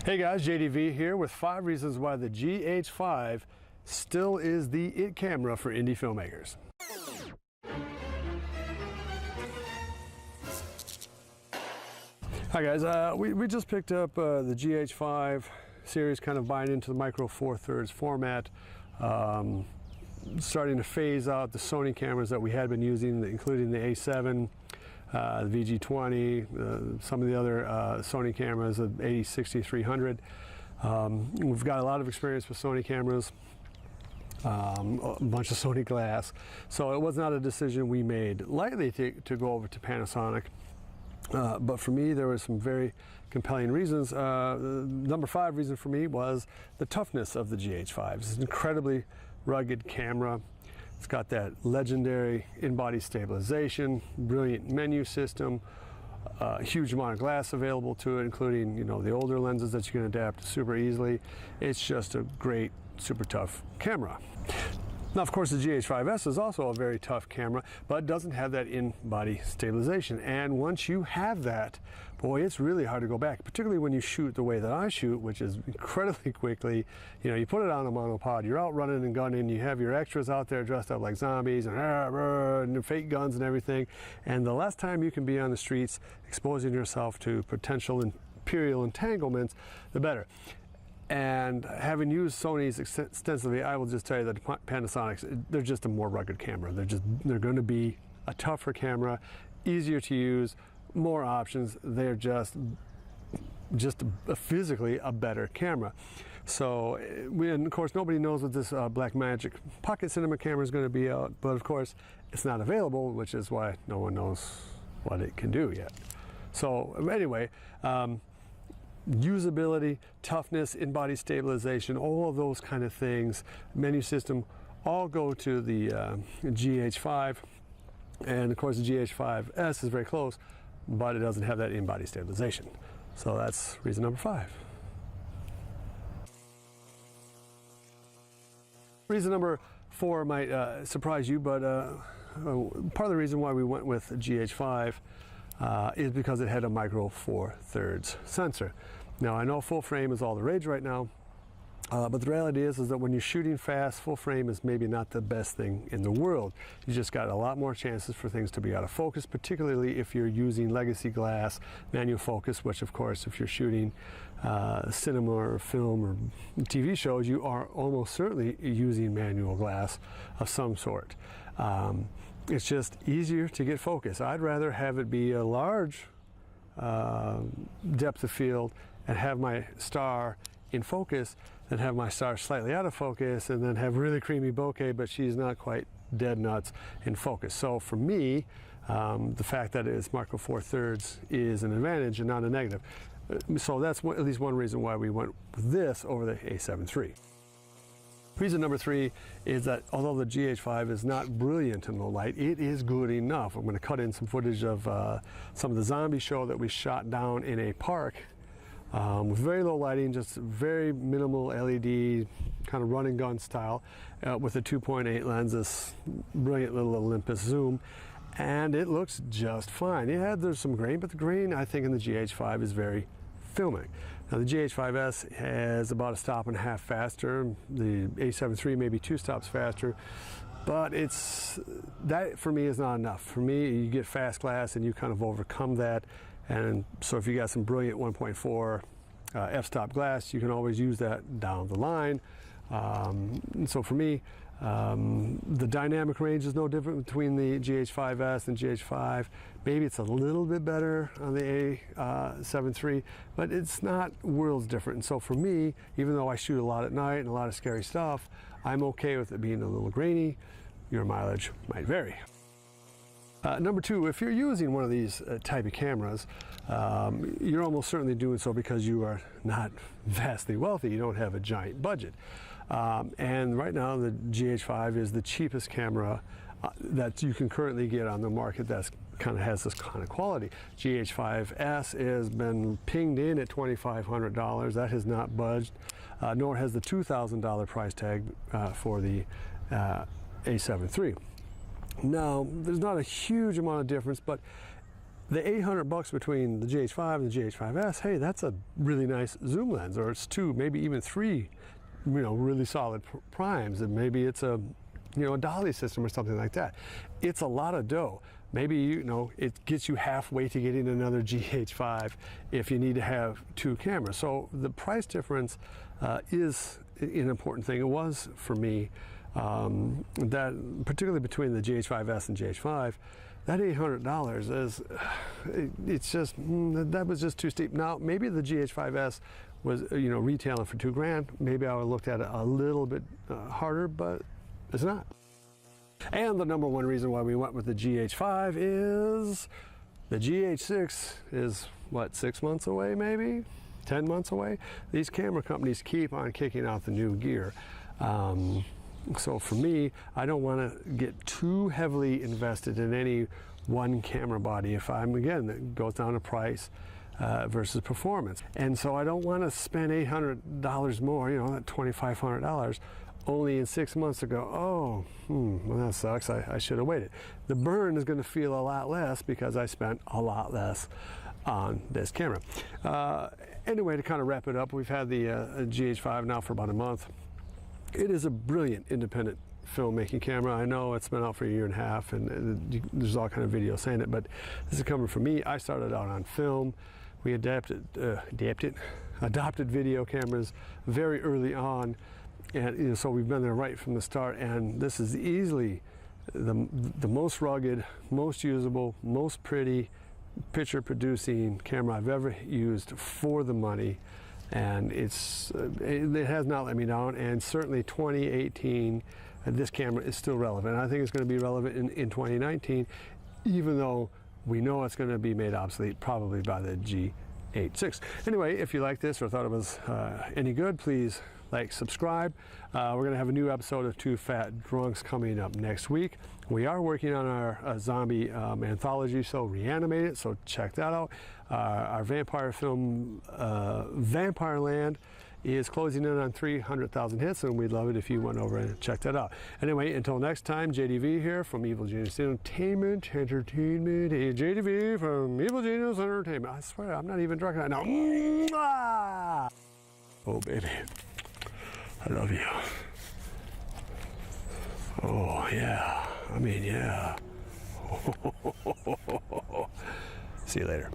Hey guys, JDV here with 5 reasons why the GH5 still is the it camera for indie filmmakers. Hi guys, we just picked up the GH5 series, kind of buying into the micro 4/3 format. Starting to phase out the Sony cameras that we had been using, including the A7, the VG20, some of the other Sony cameras, the 80, 60, 300. We've got a lot of experience with Sony cameras, a bunch of Sony glass, so it was not a decision we made lightly to go over to Panasonic. But for me, there were some very compelling reasons. Number 5 reason for me was the toughness of the GH5. It's an incredibly rugged camera. It's got that legendary in-body stabilization, brilliant menu system, a huge amount of glass available to it, including, you know, the older lenses that you can adapt super easily. It's just a great, super tough camera. Now, of course, the GH5S is also a very tough camera, but doesn't have that in-body stabilization. And once you have that, boy, it's really hard to go back, particularly when you shoot the way that I shoot, which is incredibly quickly. You know, you put it on a monopod, you're out running and gunning, you have your extras out there dressed up like zombies and fake guns and everything. And the less time you can be on the streets exposing yourself to potential imperial entanglements, the better. And having used Sony's extensively, I will just tell you that Panasonic's, they're just a more rugged camera. They're going to be a tougher camera, easier to use, more options. They're just physically a better camera. So, and of course, nobody knows what this Blackmagic Pocket Cinema camera is going to be out, but of course, it's not available, which is why no one knows what it can do yet. So anyway, usability, toughness, in-body stabilization, all of those kind of things, menu system, all go to the GH5. And of course, the GH5S is very close, but it doesn't have that in-body stabilization. So that's reason number 5. Reason number 4 might surprise you, but part of the reason why we went with GH5 is because it had a micro 4/3 sensor. Now, I know full frame is all the rage right now, but the reality is that when you're shooting fast, full frame is maybe not the best thing in the world. You just got a lot more chances for things to be out of focus, particularly if you're using legacy glass, manual focus, which of course, if you're shooting cinema or film or TV shows, you are almost certainly using manual glass of some sort. It's just easier to get focus. I'd rather have it be a large depth of field and have my star in focus than have my star slightly out of focus and then have really creamy bokeh, but she's not quite dead nuts in focus. So for me, the fact that it's micro 4/3 is an advantage and not a negative. So that's at least one reason why we went with this over the A7 III. Reason number 3 is that although the GH5 is not brilliant in low light, it is good enough. I'm going to cut in some footage of some of the zombie show that we shot down in a park with very low lighting, just very minimal LED, kind of run and gun style, with a 2.8 lens, this brilliant little Olympus zoom, and it looks just fine. Yeah, there's some grain, but the grain I think in the GH5 is very filming. Now the GH5S has about a stop and a half faster. The A7 III maybe 2 stops faster, but that for me is not enough. For me, you get fast glass and you kind of overcome that. And so if you got some brilliant 1.4 f-stop glass, you can always use that down the line. And so for me, the dynamic range is no different between the GH5S and GH5. Maybe it's a little bit better on the A7 III, but it's not worlds different. And so for me, even though I shoot a lot at night and a lot of scary stuff, I'm okay with it being a little grainy. Your mileage might vary. Number 2, if you're using one of these type of cameras, you're almost certainly doing so because you are not vastly wealthy. You don't have a giant budget. And right now the GH5 is the cheapest camera that you can currently get on the market that kind of has this kind of quality. GH5S has been pinged in at $2,500. That has not budged, nor has the $2,000 price tag for the A7 III. Now, there's not a huge amount of difference, but the 800 bucks between the GH5 and the GH5S, hey, that's a really nice zoom lens, or it's 2, maybe even 3, really solid primes, and maybe it's a, a dolly system or something like that. It's a lot of dough. Maybe, it gets you halfway to getting another GH5 if you need to have 2 cameras. So the price difference is an important thing. It was for me, that particularly between the GH5S and GH5, that $800 is, it's just, that was just too steep. Now, maybe the GH5S was, retailing for $2,000. Maybe I would have looked at it a little bit harder, but it's not. And the number one reason why we went with the GH5 is the GH6 is, what, 6 months away, maybe? 10 months away? These camera companies keep on kicking out the new gear. So for me, I don't want to get too heavily invested in any one camera body. If I'm, again, it goes down to price versus performance. And so I don't want to spend $800 more, that $2,500, only in 6 months to go, well, that sucks, I should have waited. The burn is going to feel a lot less because I spent a lot less on this camera. Anyway, to kind of wrap it up, we've had the GH5 now for about a month. It is a brilliant independent filmmaking camera. I know it's been out for 1.5 years, and there's all kind of videos saying it, but this is coming from me. I started out on film. We adopted video cameras very early on, and so we've been there right from the start. And this is easily the most rugged, most usable, most pretty picture producing camera I've ever used for the money. And it has not let me down, and certainly 2018, this camera is still relevant. I think it's going to be relevant in 2019, even though we know it's going to be made obsolete probably by the GH6. Anyway, if you like this or thought it was any good, please like, subscribe. We're going to have a new episode of Two Fat Drunks coming up next week. We are working on our zombie anthology, so Reanimate It, so check that out. Our vampire film, Vampire Land, is closing in on 300,000 hits, and we'd love it if you went over and checked that out. Anyway, until next time, JDV here from Evil Genius Entertainment. JDV from Evil Genius Entertainment. I swear, I'm not even drunk right now. Mwah! Oh, baby. I love you. Oh, yeah. I mean, yeah. See you later.